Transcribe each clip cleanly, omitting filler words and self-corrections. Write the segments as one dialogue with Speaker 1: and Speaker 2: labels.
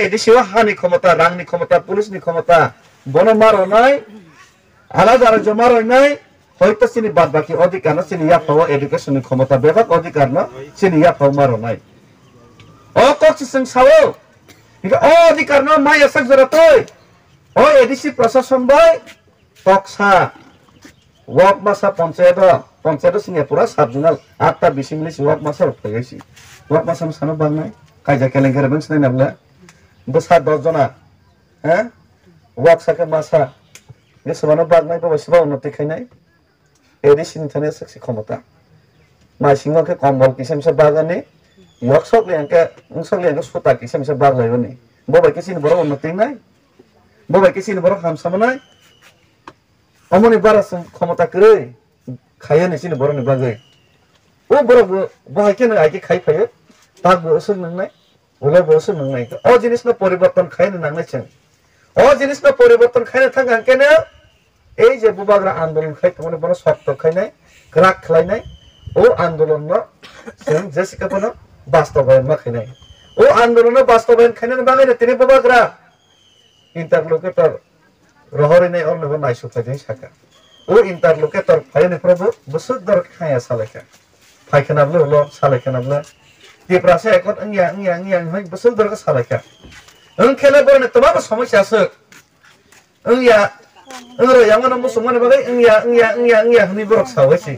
Speaker 1: এদেশেও হানি ক্ষমতা রাংনি ক্ষমতা পুলিশনি ক্ষমতা বনমারো নাই আলাদা রাজ্য মারো নাই হয়তো চিনি বাদ বাকি অধিকার না চিনি ইয়াফাও এডুকেশনের ক্ষমতা ব্যাপক অধিকার না চিনি ইয়াফাও মারো নাই ও কক্সিসং সাও এটা অধিকার না মাই এসক জরাতই ও এডিসি প্রশাসন বাই টকসা ওয়াক মাসা পঞ্চায়েত সিনে পুরা সাবজুনাল 8টা 20 ইংলিশ ওয়াক মাসা উঠাইছি ওয়াক মাসা সানো বাংনাই কাইজা কেলেঙ্কারে বেंस নাই নাবলা বসা 10 জনা হ্যাঁ ওয়াক সাকে মাসা বেসবানো বাগনাই বসবা উন্নতি খাইনাই এডিসিন থানে সাকসি ক্ষমতা মাই সিংহকে কম্বল কিসেমসে বাগানে ইয়কসক লেঙ্কে সুতা কিসেমসে বাগলাইবনি ববাই কিসিন বড় উন্নতি নাই ববাই কিসিন বড় হামসাম নাই অমনি বারাস ক্ষমতা করে খাইয়া নিছিন বড় নি বাগৈ ও বড় বহাই কেন আইকে খাই ফাইয়ে তাক বসে নংনাই ওলা বসে নংনাই ও জিনিস না পরিবর্তন খাইনে নাংনাই ছেন ও জিনিস না পরিবর্তন খাইনে থাকা কেন এই যে বুবাগ্রা আন্দোলন খাই তোমার বড় শক্ত খাইনাই গ্রাক খাইনাই ও আন্দোলন না जों जेसिकापनो बास्तबायन मा खाइनाय ओ आन्दोलन बास्तबायन खाइनाय बाङाइनो तिनि बुबाग्रा इन्टारलोकेटर रहरिनाय अननोबो नायसुफायदों साका ओ इन्टारलोकेटर फायनिफ्राबो बोसोरदर खाया सालायखा फायखानाबो ल सालायखानाबो देप्रासे एकत अंगिया होय बोसोरदर सालायखा ओं खेला बरने तमाम समस्यासो अंगिया ओरो यामाना मुसलमान बागै अंगिया हनि बरक सावैसि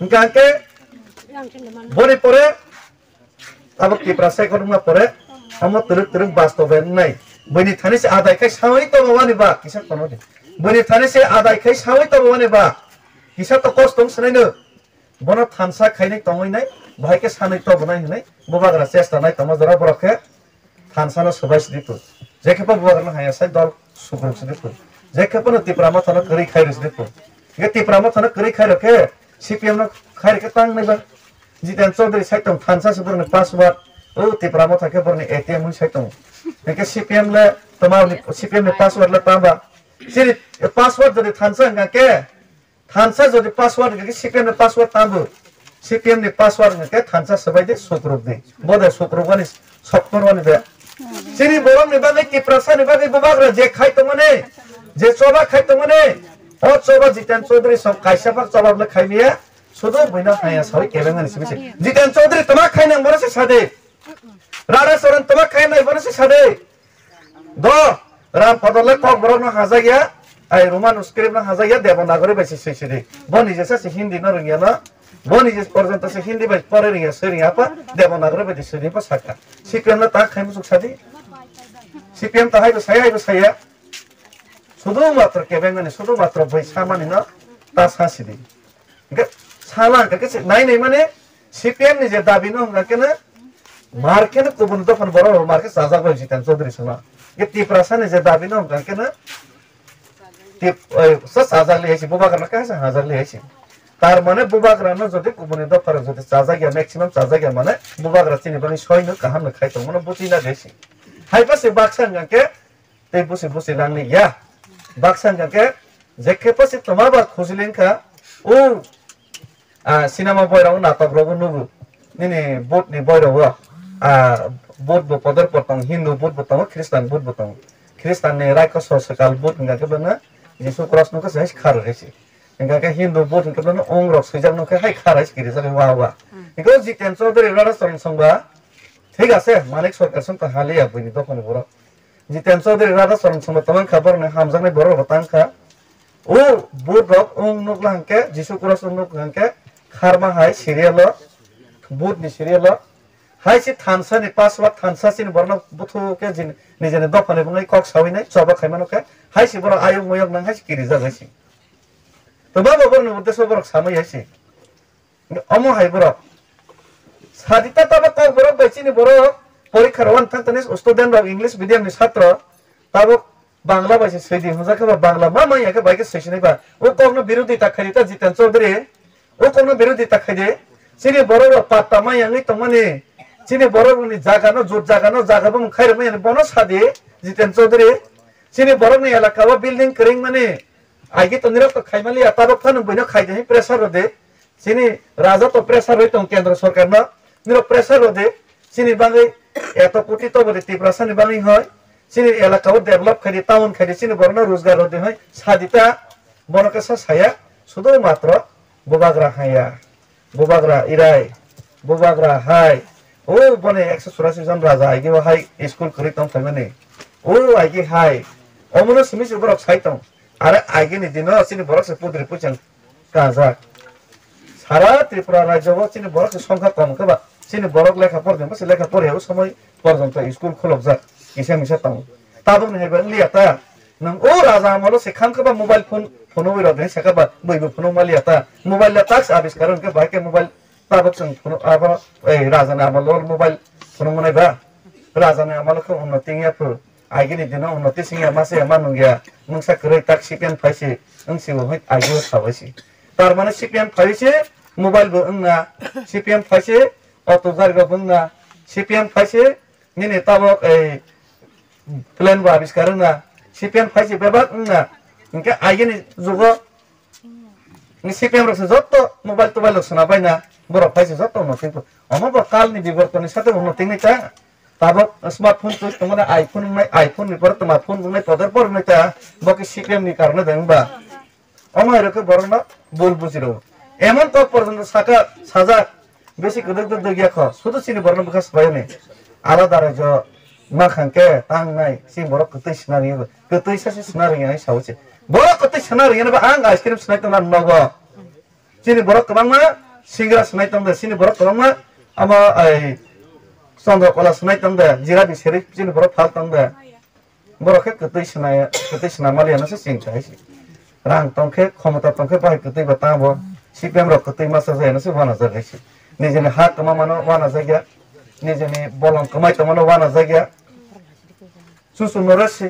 Speaker 1: इंकाके बने परे अब देप्रासे एकत परे हम तुरुक बास्तबायन नाय बनि थाने से आदाय खाय सावै तो बावानि बा किसा कोनो दे बनि थाने से आदाय खाय सावै तो बावानि बा किसा तो कस्तम सनायनो बना थानसा खायनाय तंगैनाय भाइके सानै तो बनाय होनाय बुबाग्रा चेष्टा नाय तमा जरा बरखे थानसानो सबाइस दिपु जेखेपा बुबाग्रा हाया साय दल सुग्रुस दिपु जेखेपा तिप्रामा थाना करै खायरस दिपु ये तिप्रामा थाना करै खायरखे सीपीएम न खायरखे तांग नायबा जितेन चौधरी सायतम थानसा सुबरने पासवर्ड ओ तिप्रामा थाके बरने एटीएम हुन सायतम एके सीपीएम ले तमाम सीपीएम ने पासवर्ड ले ताबा सिरि पासवर्ड जदि थानसा के थानसा जदि पासवर्ड के सीपीएम ने पासवर्ड ताबो सीपीएम ने पासवर्ड के थानसा सबाइदे सुग्रुप दे बदे सुग्रुपनि सप्तरवानि दे सिरि बरम ने बागै तिप्रासा ने बागै बुबाग्रा जे खाय तमने जे चोबा खाय तमने ओ चोबा जितेन चौधरी सब कायसाफा चोबाबले खायनिया सुदो बइना हाया सबै केलेंगानि सिबिसे जितेन चौधरी तमा खायनां बरसे सादे राणा सोरेन तमा खायनाय बरसे सादे दो राम पदले कक बरन हाजागिया आइ रोमान स्क्रिप्ट न हाजागिया देवनागरी बाइसे सैसेदे बनि जेसा से हिंदी न रंगिया न बनि जे पर्यन्त से हिंदी बाइ परे रिया सरिया प देवनागरी बाइसे सरि प साका सीपीएम न ता खायमु सुखसादि सीपीएम ता हाइबो साया सुदो मात्र केबेंगानि सुदो मात्र बै सामानि न ता सासिदि के साला के नाय माने सीपीएम नि जे दाबि न होगा केन मार्केट गुबुन दफान बरो मार्केट साजा बाय जितेन चौधरी सना ये तिप्रासा ने जे दाबि न होगा केन टिप साजा लेछि बुबाग्रा का हाजार लेछि तार माने बुबाग्रा न जदि गुबुन दफार जदि साजा गया मैक्सिमम साजा गया माने बुबाग्रा चिनि बनि सयनो काहाम न खायतो माने बुतिना देछि हाइपासे बाक्सांगा के ते बुसे लांनि या बाक्सांगा के जेखे पसे तमाबा खुजलिनका ओ सिनेमा बयराव नाटक रगु नुगु निने बोट नि बयराव बोट बो पदर पतंग हिंदू बोट बताओ ख्रिस्टान बोट बताओ ख्रिस्टान ने रायको ससकाल बोट इंगा के बना जिसु क्रॉस नु के सही खार रेसी इंगा के हिंदू बोट के बना ओंग रक सजम नु के हाय खाराइस गिरि जाले वा इको जितेन चौधरी राणा सोरेन संबा ठीक আছে मालिक सरकार सं हाले या बनि दखने बर जितेन चौधरी राणा सोरेन संबा तमन खबर ने हामजाने बर रतांखा ओ बोट रक ओंग नुकलां के जिसु क्रॉस नुकलां के खारमा हाय सिरियल बोट नि सिरियल हाय से थानसा नि पासवर्ड थानसा सिन बरन बुथु के जिन निजेने दखने बङै कक साविनाय चबा खायमानो के हाय से बर आयु मयक नं हाय गिरि जागासि तो बाबा बरन उद्देश्य बर सामै हायसि अमो हाय बर सादिता तब कक बर बैचिनि बर परीक्षा रवान थांतने स्टुडेन्ट अफ इंग्लिश मीडियम नि छात्र तब बांग्ला बाइसे सैदि हुजाके बांग्ला मा माया के बाइके सैसिनै बा ओ ककनो विरोधिता खरिता जितेन चौधरी ओ ककनो विरोधिता खैदे सिनि बर पात्ता मायाङै तमने सिनि बरनि जागानो जुट जागानो जागाबो खाइर माने बनो सादि जितेन चौधरी सिनि बरनि इलाकावा बिल्डिं करिं माने आगे तो निरक खाइमाली आताबो खान बनो खाइदे प्रेसार दे सिनि राजा तो प्रेसार होय तो केंद्र सरकार न निरक प्रेसार दे सिनि बाङै এত কোটি তো বলে ত্রিপুরাসানি বাঙি হয় চিনি এলাকাও ডেভেলপ খাইদি টাউন খাইদি চিনি বড় রোজগার হতে হয় সাদিতা বনকে সায়া শুধুমাত্র বুবাগ্রা হাইয়া বুবাগ্রা ইরাই বুবাগ্রা হাই ও বনে 184 জন রাজা আইগে হাই স্কুল করি তম থাইমানে ও আইগে হাই অমনো সিমিস বরক সাইতম আরে আইগে নি দিন চিনি বরক সে পুদ্রি পুচান কাজা সারা ত্রিপুরা রাজ্য চিনি বরক সংখ্যা কম কবা চিনি বরক লেখা পড়বেন বসে লেখা পড়েও সময় পর্যন্ত স্কুল খোলক যা কিসে মিশে তাও তাবং হেবেন লিয়াতা নং ও রাজা আমলো সেখান কবা মোবাইল ফোন ফোনো বিরোধে সেকাবা বইবো ফোনো মালিয়াতা মোবাইল টাক্স আবিষ্কারণ কে বাইকে মোবাইল তাবক जों ফোনো আবার এই রাজানে আমলো মোবাইল ফোনো মনাইবা রাজানে আমলো কে উন্নতি ইয়াফো আইগিনি দিন উন্নতি সিংয়া মাসে মানুগিয়া নংসা করে টাক সিপিএন ফাইছে ओंसिबो हय आइगो थाबायसि तार माने सिपिएम फाइसे मोबाइल बो ओंना सिपिएम फाइसे अटो गारिबो बोंना सिपिएम फाइसे निने ताबक ए प्लेन बा आविष्कार ओंना सिपिएम फाइसे बेबा ओंना इनके आइगेनि जुगो नि सिपिएम रसे जत्तो मोबाइल टोबाइल सना बायना बर फाइसे जत्तो उन्नति अमबो कालनि बिवर्तननि साथे उन्नति नै ता ताबक स्मार्टफोन तो तमने आईफोन नि पर तमा फोन नै पदर पर नै ता बके सिपिएम नि कारणे देंबा अमायरके बरना बोल बुझिरो एमन तो पर्यन्त साका साजा बेसी गदग गदग याख सुदु सिनि बरना बखास बायने आलादा रायजो माखांके तांनाय सि बर कतै सिनारि कतै सासे सिनारि आइ सावसे बर कतै सिनारि ने आं आइसक्रिम सिनाय तंना नगो सिनि बर कबांमा सिंग्रा सिनाय तंदा सिनि बर कबांमा आमा आइ चन्द्रकला सिनाय तंदा जिरा बिसेरि सिनि बर फाल तंदा बरखे कतै सिना मालियानसो सिंचाइसि रां तंखे क्षमता तंखे बाहाय कतै बताबो सिपिएम र कतै मासा जायनसो वाना जागायसि निजेनि हा कमा मानो वाना जायगा निजेनि बलं कमाय तमानो वाना जायगा सुसु नरसि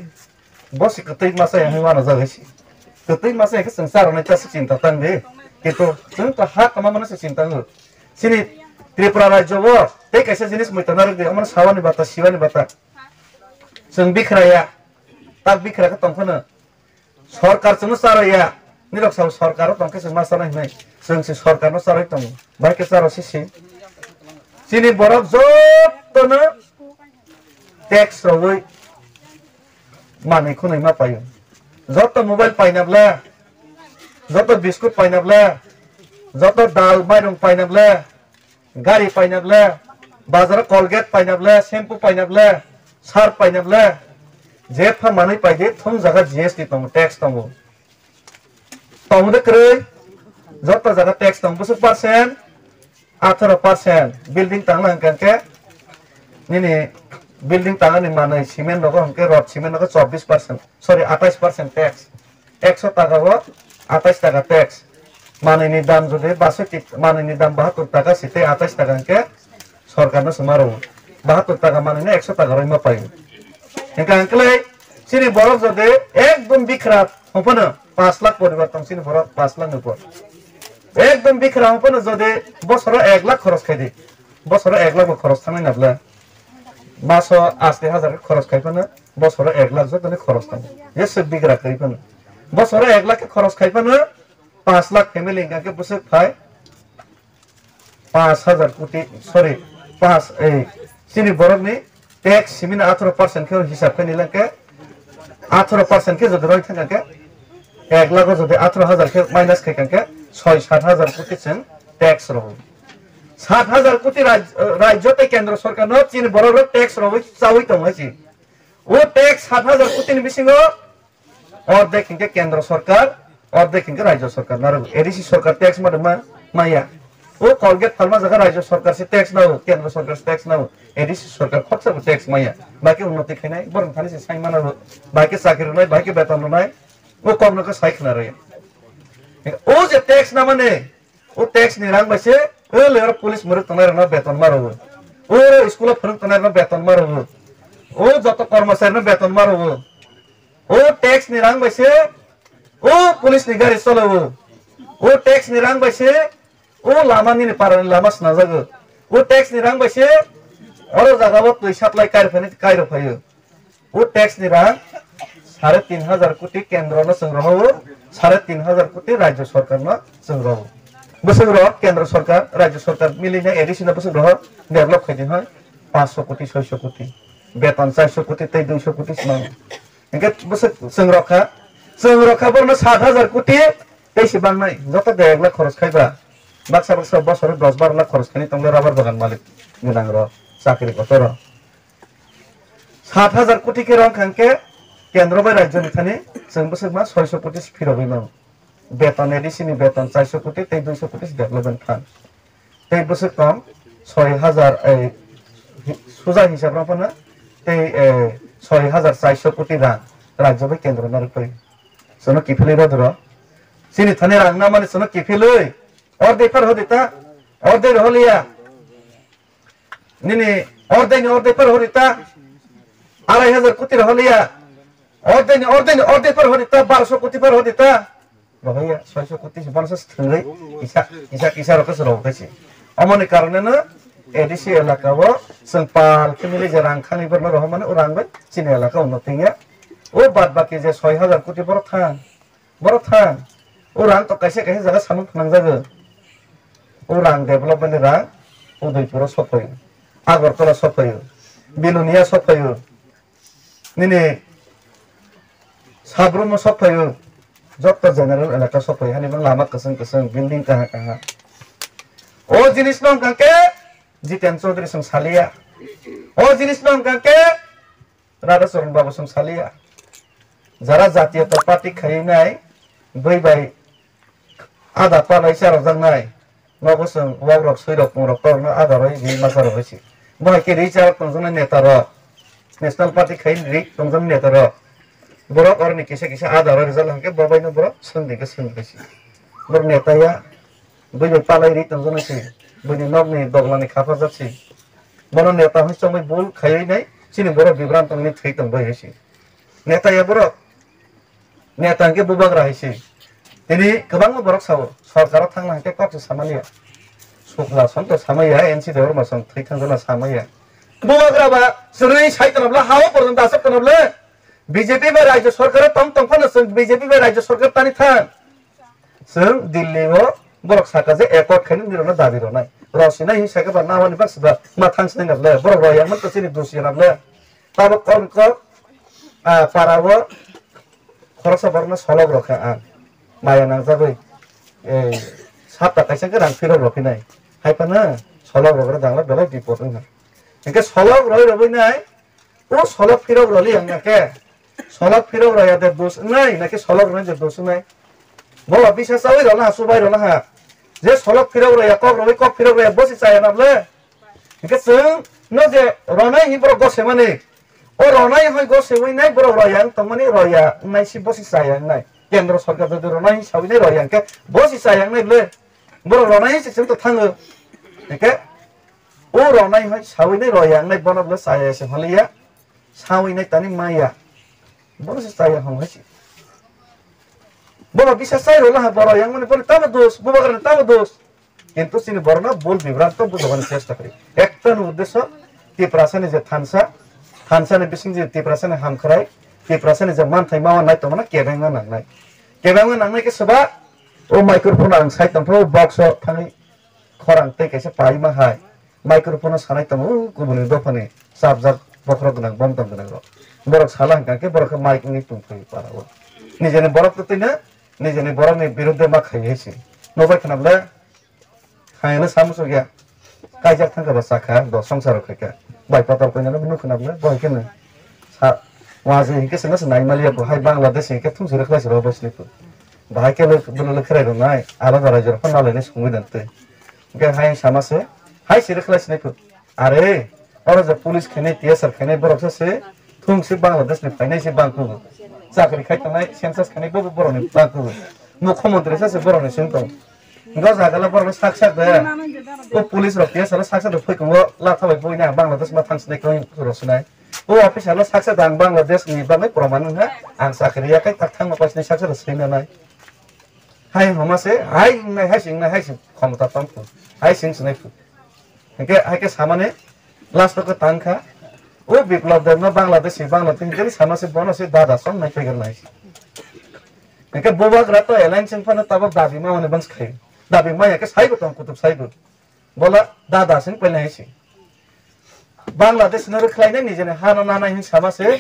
Speaker 1: बसि कतै मासा यानि वाना जागायसि कतै मासा के संसार नै तासि चिन्ता तंदे किन्तु जों त हा कमा मानो चिन्ता हो सिनि त्रिपुरा राज्य वो ते कैसे जिनिस मैतनार दे अमन सावानि बाता शिवानि बाता जों बिखराया ताक बिखराखौ तंखनो सरकार जों साराया निरक्सा सरकार तंखे जों मा साराय नै जों सि सरकारनो साराय तंग बाइके सारासि सिनि बरक जत्तनो टैक्स रवै मानैखौ नै मा पायो जत्त मोबाइल पाइनाब्ला जत्त बिस्कुट पाइनाब्ला जत्त दाल माइरं पाइनाब्ला गाड़ी पाइनाब्ला बाजार कलगेट पाइनाब्ला शैम्पू पाइनाब्ला सार्फ पाइनाब्ला जेफा मानै पाइदे थं जागा जीएसटी तंग टैक्स तंग तंगदे क्रै जत्त जागा टैक्स तंग बसु परसेंट 18% बिल्डिंग तांग लांकांके निने बिल्डिंग तांगानि मानै सिमेन्ट रग हमके रड सिमेन्ट रग 24% सॉरी 28% टैक्स 100 टाका हो 28 टाका टैक्स मानैनि दाम जदि 62 मानैनि दाम 72 टाका सिते 28 टाका के सरकारनो समारो 72 टाका मानैनि 100 टाका रैमा पायो इनका अंकलै सिनि बरक जदि एकदम बिखरा हमपनो 5 लाख परिवर्तन सिनि बरक 5 लाख नुपर एकदम बिखरा हमपनो जदि बसरो 1 लाख खरच खाइदि बसरो 1 लाख खरच थांनाय नाब्ला मासो 80,000 खरच खाइफानो बसरो 1 लाख जदि खरच थाङो एसे बिगरा खाइफानो बसरो 1 लाख खरच खाइफानो 5 लाख फैमिली के बस फाय 5,000 कोटी सॉरी 5 सिनि बरक नि टैक्स सिमिन 18% के हिसाब के निलके 18% के जदि रय थांगा के 1 लाख जदि 18,000 के माइनस के 6-7,000 कोटी सेन टैक्स रहो 7,000 कोटी राज्य ते केंद्र सरकार न चिन बरक टैक्स रहो चावै तंगासि ओ टैक्स 7,000 कोटी नि बिसिङो और देखिंगे केंद्र सरकार और देखेंगे राज्य सरकार ना एडीसी सरकार टैक्स मादमा माया ओ कलगेट फार्मा जगह राज्य सरकार से टैक्स ना हो केंद्र सरकार से टैक्स ना हो एडीसी सरकार खर्च टैक्स माया बाकी उन्नति खैनाय बरन थानि से साइमाना हो बाकी साखिर नै बाकी वेतन नै ओ कमनो के साइखना रे ओ जे टैक्स ना माने ओ टैक्स नि रां बासे ओ लेर पुलिस मरु तनार ना वेतन मारो ओ स्कूल फरन तनार ना वेतन मारो ओ जत कर्मचारी ना वेतन मारो ओ टैक्स नि रां बासे ओ पुलिस नि गाड़ी चलावो ओ टैक्स नि रां बासे ओ लामानि नि पारानि लामा सना जागो ओ टैक्स नि रां बासे अरो जागाबो तुइ सप्लाय कारफानि कायरो फायो ओ टैक्स नि रां 3,500 कोटी केंद्र न संग्रह 3,500 कोटी राज्य सरकार न संग्रह बसंग्रह केंद्र सरकार राज्य सरकार मिलिने एडिशनल बसंग्रह डेभलप खाइदिन है 500 কোটি 600 কোটি বেতন 400 কোটি তাই 200 কোটি সমান একে বসে संरक्षा बरनो 7,000 कोटी बेसेबां नाय जत 1 लाख खरच खाइबा बाक्सा बसर 10-12 लाख खरच खानि तंले राबार बागान मालिक गोनां र चाकरी गतर 7,000 कोटी के रं खांके केंद्र बाय राज्य निथानि जों बोसोरमा 600 कोटी फिरबाय नं बेतन एडिसिनि बेतन 400 कोटी तै 200 कोटी डेभलपमेंट फान्ड तै बोसोर कम 6,000 सुजा हिसाब रंपना तै 6,400 कोटी रां राज्य बाय केंद्र नारखै सोनो किफिलै रदर सिनि थाने रांना माने सोनो किफिलै अर्धे पर होदिता अर्धे रहलिया निनि अर्धे पर होदिता 2,500 कोटी रहलिया अर्धे पर होदिता 1200 कोटी पर होदिता रहलिया 600 कोटी से 1200 थंगै इसा रकस रौखैसि अमनि कारनेनो एडिसि एलाकाव जों पाल केमिले जे रां खानिबरनो रह माने ओ रांबाय सिनि एलाका उन्नतिया ओ बाद बाकी जे 6,000 कोटी बर थां ओ रां तो कैसे जगह सामु नांजागो ओ रां डेभलपमेंट रां उदयपुर सफायो आगरतला सफायो बिलुनिया सफायो निने साब्रम सफायो जत जनरल एलाका सफायो हानि लामा कसं बिल्डिं कहा ओ जिनिस नं काके जितेन चौधरी सं सालिया ओ जिनिस नं काके राधा चरण बाबू सं सालिया जरा जातीयता पार्टी खाइनाय बैबाय आधा पालाय साराव जांनाय नगसं वावरक सैरक मुरक करनो आधाराय बि मासाराव होसि बहाय के रिचार तंजन नेता र नेशनल पार्टी खाइन रि तंजन नेता र बरक अरनि किसे आधार रिजाल्ट हंके बबायनो बरक सोंदिगोसि बर नेताया बैबाय पालाय रि तंजन सि बैनि नगनि दगलानि खाफा जासि बर नेता हसमै बुल खाइनाय सिनि बर बिब्रान्तनि थै तंबाय होसि नेताया बरक नेतांके बुबाग्रा हैसि दिनै गोबां बरक सावो सरकारा थांनो हाके कक्स सामानिया सुखला सन्त सामाया एनसि देवर मासं थै थांगोना सामाया बुबाग्राबा सरै साइतनब्ला हाव पर्यन्त आसतनब्ला बीजेपी बा राज्य सरकार तंफानो जों बीजेपी बा राज्य सरकार तानि थां जों दिल्लीआव बरक साकाजे एकट खायनो निरनो दाबि रनाय रसिना हिसाके बा नावानि बासबा मा थांसनै नब्ला बरक रयामन तसिनि दुसियानब्ला ताबो कनक पाराबो खरसा बरनो सलग रखा आं माया नांजाबै ए सातटा कायसाके रां फिरब रखिनाय हायपाना सलग रगरा दांला बेलाय बिपद होना एके सलग रबैनाय ओ सलग फिरब रलि आंनाके सलग फिरब रया दे दोस नाय नाके सलग रन जे दोस नाय बला बिसास आबै रला सुबाय रला जे सलग फिरब रया कक फिरब रया बसि चाया नाबले एके जों न जे रनाय हिब्र गसे माने ओ रनाय हय गसे वैनाय बर रया तमनि रया नायसि बसि चाया नाय केंद्र सरकार जदि रनाय सावैनाय रयांके बसि चाया नायले बर रनाय सिसम त थाङो एके ओ रनाय हय सावैनाय रयां नाय बनबले चाया से हलिया सावैनाय तानि माया बसि चाया हमहैसि बबा बिसास चाय रला बर रयां माने बर ताबो दोष बुबाग्रान ताबो दोष किन्तु सिनि बरना बोल बिभ्रांत बुझाबनि चेष्टा करि एकटा उद्देश्य तिप्रासानि जे थानसानि बिसिं जे तिप्रासानि हामखराय तिप्रासानि जे मानथाय मावा नाय तमना केबांगा नांनाय के सबा ओ माइक्रोफोन आं साइड तंफो बक्स थाङै खरां तै कैसे पाइ मा हाय माइक्रोफोन सानाय तमो गुबुननि दफानि साबजाब बखरा गोनां बम तम गोनां र बरक साला हंकाके बरक माइक नि तुंफै पाराव निजेनि बरक तैनो निजेनि बरकनि बिरुद्ध मा खायैसि नबाय खनाबले खायनो सामुसो गया कायजा थांगाबा साखा द संसार खायका बाय पाताल कइनानो नु खनाबले बय केनो सा वाजे हिके सनस नाइमालिया बहाय बांलादेश हिके थुंसो रखलास र बसनिफोर बाहाय के लोग दुनो खराय रनाय आलादा रायजो फनालायनो संगैदनते के हाय सामासे हाय सिरखलास नायफोर आरे और जे पुलिस खने टीएसआर खने बरकसे थुंसो बांलादेशनि फायनायसे बांकु चाकरि खायतनाय सेंसास खने बरनि बांकु मुख्यमंत्री सासे बरनि सिंतम गज हागला बरनि साक्षात दे ओ पुलिस र टीएसआर साक्षात फैखौ लाथाबाय बयना बांलादेश मा थांसनाय खौ रसनाय ओ अफिसारला साक्षात आं बांलादेशनि बागै प्रमाण नङा आं साख्रियाखै थांनो पासनि साक्षात सैनानाय हाय हमासे हाय सिंनाय क्षमता तंफु हाय सिंसनाय फु हायके सामाने लास्ट को तांखा ओ विप्लव देवना बांलादेश के सामासे बनसे दादा सम नाय फैगोन नाय हायके बोबाग्रा तो एलायन्स फन तब दाबी मा माने बंस खाय दाबी मा याके साइबो तम कुतुब साइबो बोला दादा सिं पहिले हायसि बांग्लादेश न रखलायनाय निजेने हाना नाना हिंसामासे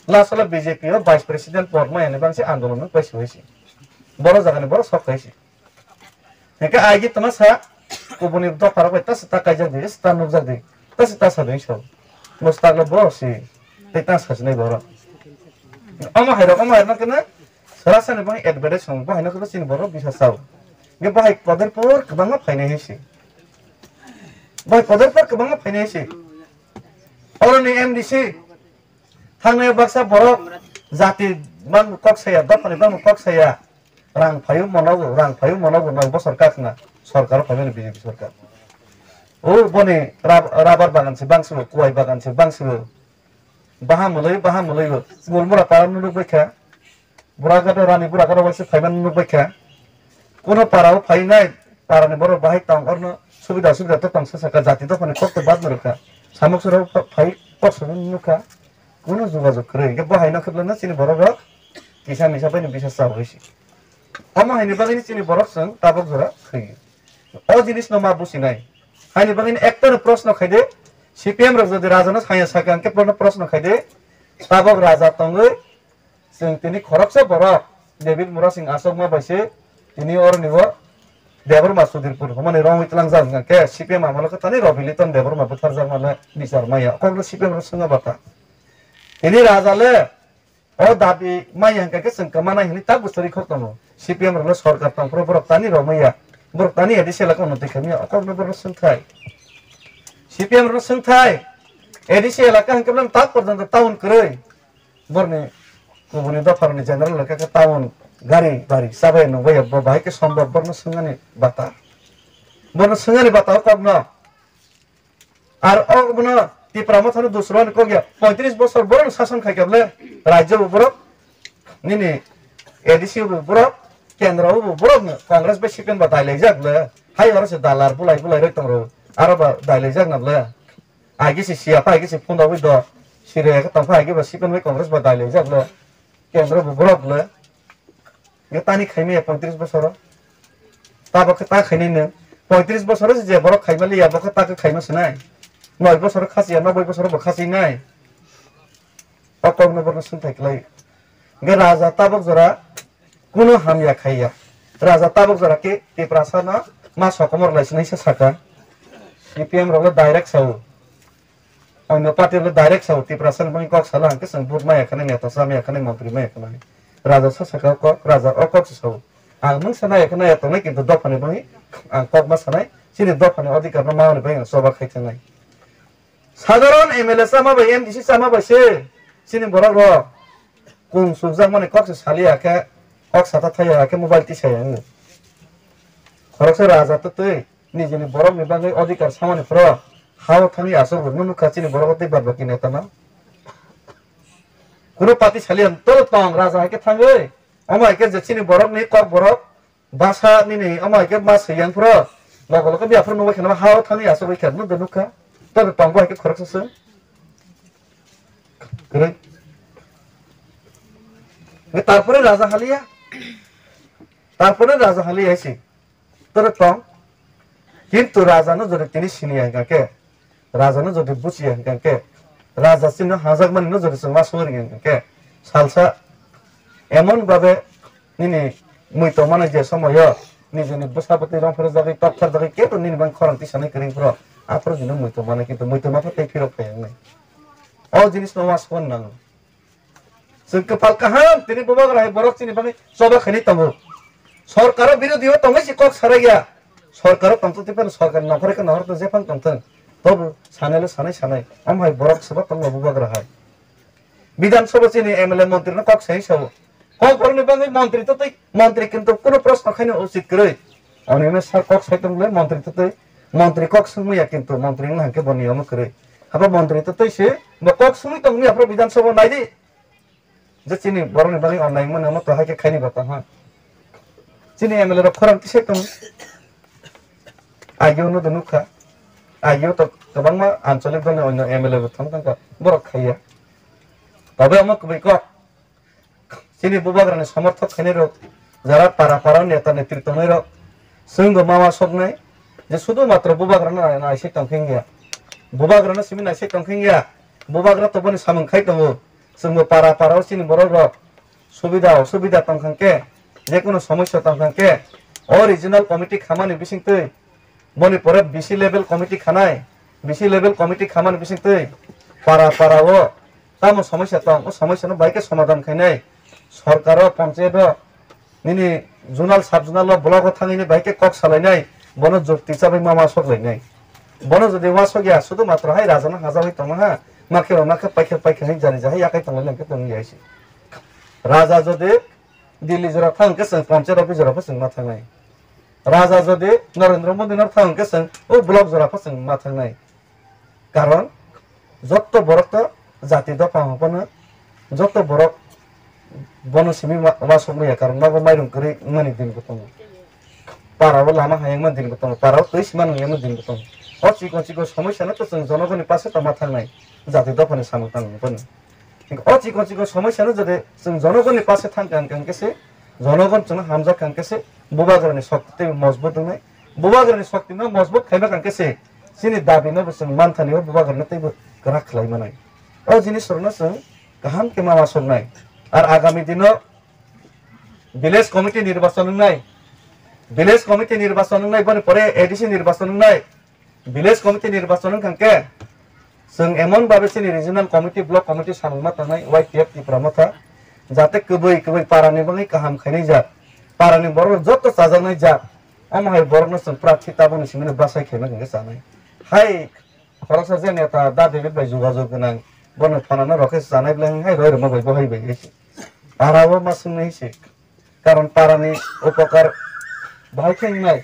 Speaker 1: लासला बीजेपी ओ वाइस प्रेसिडेंट पद मायने बांसे आंदोलन पैसे होइसे बर' जागानि बर' सखायसे हेके आइगे तमासा गुबुननि दफारा बाय तास ताकाय जादि स्ता नुक जादि तास तास हादों सब मुस्तागल बर'सि ते तास हासनाय बर' अमा हायरना कने सरासने बाय एडभार्टाइज सं बाहायना को सिन बर' बिसासाव गे बाहाय पदरपुर गोबां फायनाय हेसि बाहाय पदरपुर गोबां फायनाय हेसि अरनि एमडीसी थांनाय बाक्सा बर' जाति मान कक्साया दफानि बां कक्साया रां फायु मनावो नय बसर काखना सरकार फायनाय बीजेपी सरकार ओ बने राबार बागान से बांसिबो कुवाइ बागान से बांसिबो बाहा मुलै गुलमुरा पारा नुनो बैखा बुरागाद रानी बुरागाद वासे फायमान नुनो बैखा कोनो पाराव फायनाय पारानि बर' बाहाय टाउन अरनो सुबिदा तो तंसा साका जाति दफानि खक्त बाद नरखा सामकसराव फाय पसनो नुखा कोनो जोगाजोग करे के बाहायना खबलना सिनि बर' ग किसा मिसा बायनो बिसास जाबोइसि अमा हायनि बागैनि सिनि बर' जों ताबक जरा खैयो अ जिनिस न मा बुसिनाय हायनि बागैनि एकतर प्रश्न खायदे सीपीएम रग जदि राजानो साया साकां के प्रश्न खायदे ताबक राजा तंगै जों तिनि खरकसे बर' डेभिड मुरा सिंह आसक मा बायसे तिनि और निव देवर मासुदिरपुर माने रंइतलां जागोन के सीपीएम आमलक तानि रबिलितन देवर मा बुथार जाग माने बिचार माया अकल सीपीएम संगा बाता तिनि राजाले ओ दाबि माया के जों माना हिनि ता बुस्तरि खतम सीपीएम रनो सरकार तंफ्र बरतानि रमैया बरतानि एदि सेलाखौ नति खमिया अकल बर संथाय सीपीएम रनो संथाय एदि सेलाखा हंकेबलां ता पर्यन्त टाउन करै बरने गुबुनि दफारनि जनरल लका टाउन गाड़ी बारी साबाय नो बाय बाय के सम्भव बरनो संगानि बाता कबन आर अगबनो तिप्रामा थानो दुसरो को गया 35 बছর बरन शासन खायकेबले राज्य बर निनि एडीसी बर केंद्र बर कांग्रेस बे सीपीएम बा दाइले जागले हाय हरसे दालार बुलाय रैतंग रो आरो बा दाइले जागनाबले आगे से सियापा आगे से फुंदा बै द सिरे का तंफा आगे बा सीपीएम बे कांग्रेस बा दाइले जागले केंद्र बरबले ये तानी खाइमे 35 बছর ताबक ता खाइने 35 बছর जे बर खाइमाले या बक ताक खाइमसनाय 9 বছর খাসিয়া 90 বছর বখাসি নাই অকর্ণ বর্ণ সুনথাইকলাই গে রাজা তাবক জরা কোন হামিয়া খাইয়া রাজা তাবক জরা কে টিপ্রাসানা মা সকমর লাইসনাইসা সাকা सीपीएम रगले डाइरेक्ट साउ अन्य पार्टीले डाइरेक्ट साउ टिप्रासन बनि कक साला हंके सं बुट मा एखने नेता सामे एखने मंत्री मा एखने राजा साका कक राजा अकक साउ आं मं सना एखने एतने किन्तु दफानि बनि आं कक मा सनाय सिनि दफानि अधिकार मा मावनि बनि सभा खाइथनाय साधारण एमएलए सामा बाय एमडीसी सामा बायसे सिनि बरग कुं सुजा माने कक सालिया के कक साथा थाया के मोबाइल तिसाया खरकसे राजा तै निजेनि बरग निबाङै अधिकार सामानिफ्रा हाव थांनि आसर नुनु खाचिनि बरगतै बारबाकि नेताना कुनो पार्टी सालिया तल तंग राजा के थाङै अमा के जचिनि बरग नि कक बरग बासा निनि अमा के मास यांफ्रा लगलग बियाफ्रा नुबाय खाना हाव थांनि आसर बै खानु दनुखा तब तंगबो के खरकसे करे तारपरे राजा हालिया आइसि तर तंग किन्तु राजानो जदि तिनि सिनिया गाके राजानो जदि बुचिया गाके राजा सिनो हाजाक मानिनो जदि समा सोरि गाके सालसा एमन भाबे निनि मुइतो माने जे समय निजेनि बसापति रंफोर जागे तत्थार जागे केतो निनि बां खरंति सानै करिंफ्रो आफरो जिनो मुइतो माने किन्तु मुइतो माफा दै फिरो फायनै अ जिनिस नवा सोन नांगौ जों कपाल काहाम तिनि बबा राय बरक सिनि बाङै सबा खनि तंगो सरकार विरोधी हो तंगै सिकक साराया सरकार तंतति पर सरकार नखरे के नहर तो जेफां तंथन तब सानेले सानै अमहाय बरक सबा तंग बबा राय विधानसभा सिनि एमएलए मंत्री न कक सही सब कक परनि बाङै मंत्री तो तै मंत्री किन्तु कोनो प्रश्न खैनो उचित करै अनिमे सर कक सैतंले मंत्री तो तै मंत्री कक सुमैया किन्तु मंत्री न हके बनियम करै हाबा मंत्री तो तै से कक सुमै तंगनि आपरो विधानसभा नाइदि जे चिनि बरनि बाङै अननाय मन म तो हाके खैनि बता हा चिनि एमएलए र खरं तिसे तंग आइयो न दनुखा आइयो तो गोबां आंचलिक दल अन्य एमएलए बथां तंका बरक खाइया तबे अमक बैक चिनि बुबाग्रानि समर्थक खैने र जरा पारा नेता नेतृत्व नै र संग मामा सबनै जे शुद्ध मात्र बुबाग्राना ना एसे तंखिं गया bubagrana simi na se tongkhingya bubagra to boni samung khai tongo sungbo para para sini borok rok সুবিধা তংখাংকে যে কোনো সমস্যা তংখাংকে অরিজিনাল কমিটি খামানি বিসিংতৈ বনি পরে বিসি লেভেল কমিটি খামানি বিসিংতৈ পারা ও তামো সমস্যা তং ও সমস্যা বাইকে সমাধান খাইনাই সরকার পঞ্চায়েত নিনি জোনাল সাব জোনাল ব্লক থাঙিনি বাইকে কক সালাইনাই বন যুক্তি হিসাবে মামা সকলাইনাই বন যদি ওয়া সগিয়া শুধুমাত্র হাই রাজানা হাজা হই তং হা মাখে পাইকে হাই জানি যাই আকাই তংলাইকে তং যাইছি রাজা যদি দিল্লি জোড়া থাঙ্কে সং পঞ্চায়েত অফিস জোড়া ফসং মা থাঙ্গাই রাজা যদি নরেন্দ্র মোদী নর থাঙ্কে সং ও ব্লক জোড়া ফসং মা থাঙ্গাই কারণ যত বড় তো জাতি দফা হপনা যত বড় বনসিমি ওয়াসমইয়া কারণ মাগো মাইরুম করে মানি দিন গতম পারাও লামা হায়াং মান দিন গতম পারাও তৈস মান হায়াং দিন গতম অচিক সমস্যা না তো জনগণের পাশে তো মা থাঙ্গাই জাতি দফানি সামু তাঙ্গন অচিক সমস্যা যদি জনগণের পাশে থাকাংকেছে জনগণ হামজা কাংকেছে বুবাগ্রানি শক্তি মজবুত নাই বুবাগ্রানি শক্তি না মজবুত খাইবা কাংকেছে সিনি দাবি না মানথানিও বুবাগ্রানি তৈব রাখ খাইবা নাই ও জিনিস গাহাম কে মামা সব নাই আর আগামী দিন ভিলেজ কমিটি নির্বাচন নাই বনে পরে এডিসি নির্বাচন নাই ভিলেজ কমিটি নির্বাচন কাংকে जों एमन भाबे सिनि रिजनल कमिटी ब्लक कमिटी साममा थानाय वाइटिएफ तिप्रामथा जाते कबै पारानि बङै काहाम खायनाय जा पारानि बर जत साजानाय जा अमहाय बरनो जों प्राथिता बनि सिमने बासाय खेना गंगे जानाय हाय खरसा जे नेता दा देबे बाय जुगाजग गोनां बनो फनाना रखेस जानाय ब्लाय हाय रय रमा बाय बहाय बाय एसे आराबो मासुंनाय से कारण पारानि उपकार बाहाय खेंनाय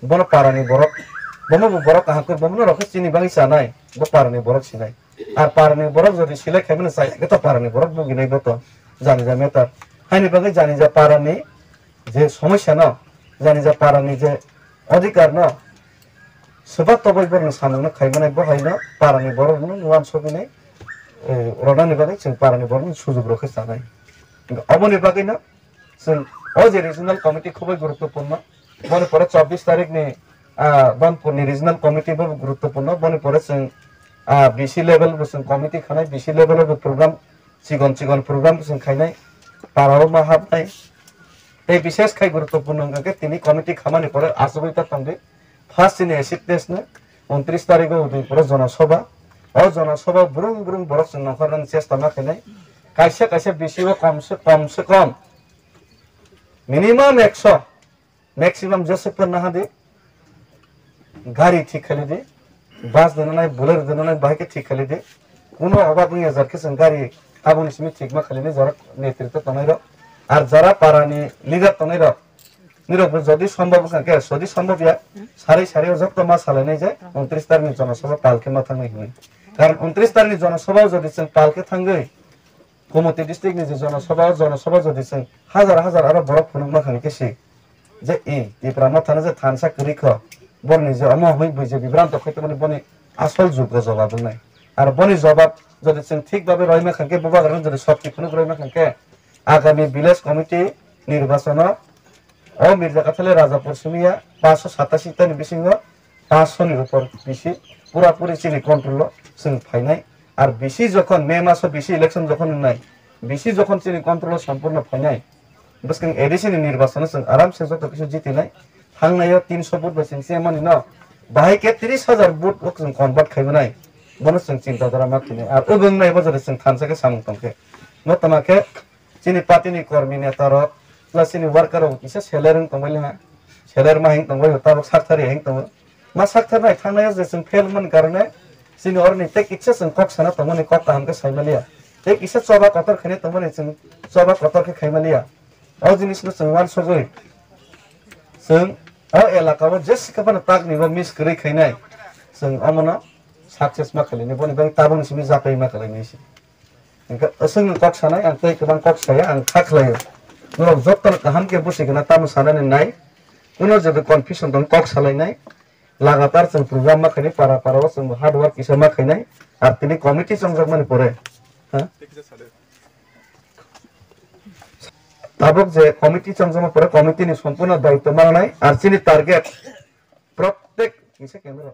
Speaker 1: बनो पारानि बरक बमो बरक काहाको बमनो रखेस सिनि बाङै जानाय पारानि बरक सिनाय আর পারানি বরক যদি সিলে খাইবেন চাই এটা পারানি বরক বুগিনাই গত জানি যা মেটার হাইনি বাগে জানি যা পারানি যে সমস্যা ন জানি যা পারানি যে অধিকার ন সবা তবই বরন সামনে খাইবেনাই বহাই ন পারানি বরক নুয়ান সবিনাই রনানি বাগে जों পারানি বরক সুযোগ রখে জানাই অবনি বাগে না जों ও যে রিজনাল কমিটি খুবই গুরুত্বপূর্ণ মনে পড়ে 24 তারিখ নি বানপুরনি রিজনাল কমিটি খুব গুরুত্বপূর্ণ মনে পড়ে जों বিসি লেভেল বসুন কমিটি খানাই বিসি লেভেলের প্রোগ্রাম চিগন প্রোগ্রাম বসুন খাইনাই পারাও মা হাবনাই এই বিশেষ খাই গুরুত্বপূর্ণ অঙ্গকে তিনি কমিটি খামানি পরে আসবইতা তঙ্গে ফার্স্ট দিনে এসিপ্টেস নে 29 তারিখে উদয় পরে জনসভা ও জনসভা বুরুং বরক जों নখরান চেষ্টা না খাইনাই কাইসে বিসিও কমসে কম মিনিমাম 100 ম্যাক্সিমাম জসেফ না হাদে গাড়ি ঠিক খালি দে বাস দেনা নাই বুলের দেনা নাই বাইকে ঠিক খালি দে কোনো অভাব নিয়ে যারকে जों গাড়ি আবনি সিমি ঠিক মা খালি নে যারা নেতৃত্ব তনাইর আর যারা পারানি লিডার তনাইর নিরব যদি সম্ভব কাকে যদি সম্ভব ইয়া সারি যত মা সালাইনাই যায় 29 তারিখে জনসভা পালকে মা থাঙ্গাই হই কারণ 29 তারিখে জনসভা যদি जों পালকে থাঙ্গাই কমতি ডিস্ট্রিক্টনি যে জনসভা যদি जों হাজার আরো বড় ফুনুক মা খানি কেসি যে এই প্রামা থানা যে থানসা করিখ বনি যে অম হই বই যে বিভ্রান্ত কইতে মানে বনি আসল যোগ্য জবাব নাই আর বনি জবাব যদি जों ঠিকভাবে রইমা খানকে বুবাগ্রান যদি সবটি ফুনুক রইমা খানকে আগামী ভিলেজ কমিটি নির্বাচন ও মির্জাকাথালে রাজাপুর সুমিয়া 587 টা বিসিং 500 এর উপর বেশি পুরাপুরি চিনি কন্ট্রোল जों ফাইনাই আর বেশি যখন মে মাসে বেশি ইলেকশন যখন নাই বেশি যখন চিনি কন্ট্রোল সম্পূর্ণ ফাইনাই বসকিং এডিশন নির্বাচন जों আরামসে যত কিছু জিতি নাই থাংনায়ও 300 ভোট বসিং সে মানি ন বাহিকে 30000 ভোট जों কনভার্ট খাইবনাই বনো जों চিন্তা ধারা মাকিনে আর ওবং নাই বজরে जों থানসাকে সামুং তংকে নতমাকে চিনি পার্টিনি কর্মী নেতার প্লাস চিনি ওয়ার্কার কিসে সেলারিং তংবাইলে হা সেলার মাহিং তংবাই তার সাকথারি হেং তং মা সাকথার নাই থাংনায়ও যে जों फेल मन कारणे চিনি অরনি তে কিছে जों কক সানা তংমনি কক কামকে সাইমালিয়া তে কিছে চবা কতর খানে তংমনি जों চবা কতরকে খাইমালিয়া ও জিনিসনো जों ওয়ান সজই जों ও এলাকাও যেসিকাবান তাগনিবা মিস করি খাইনাই जों আমনা সাকসেস मा खालिने बनि बां ताबं सिमि जापाय मा खालायनायसि इनका जों কক सानाय आं तै गोबां কক साया आं खाखलायो नो जत्तन काहामके बुसिगना ताम सानानै नाय कुनो जेबो कन्फ्युजन दं কক सालायनाय लागातार जों प्रोग्राम मा खानि पारा जों हार्ड वर्क किसा मा खायनाय আর তিনি কমিটি সংযোগ মানে পড়ে হ্যাঁ তাবক যে কমিটি সংযোগ পরে কমিটিনি সম্পূর্ণ দায়িত্ব মানায় আর চিনি টার্গেট প্রত্যেক কিসে ক্যামেরা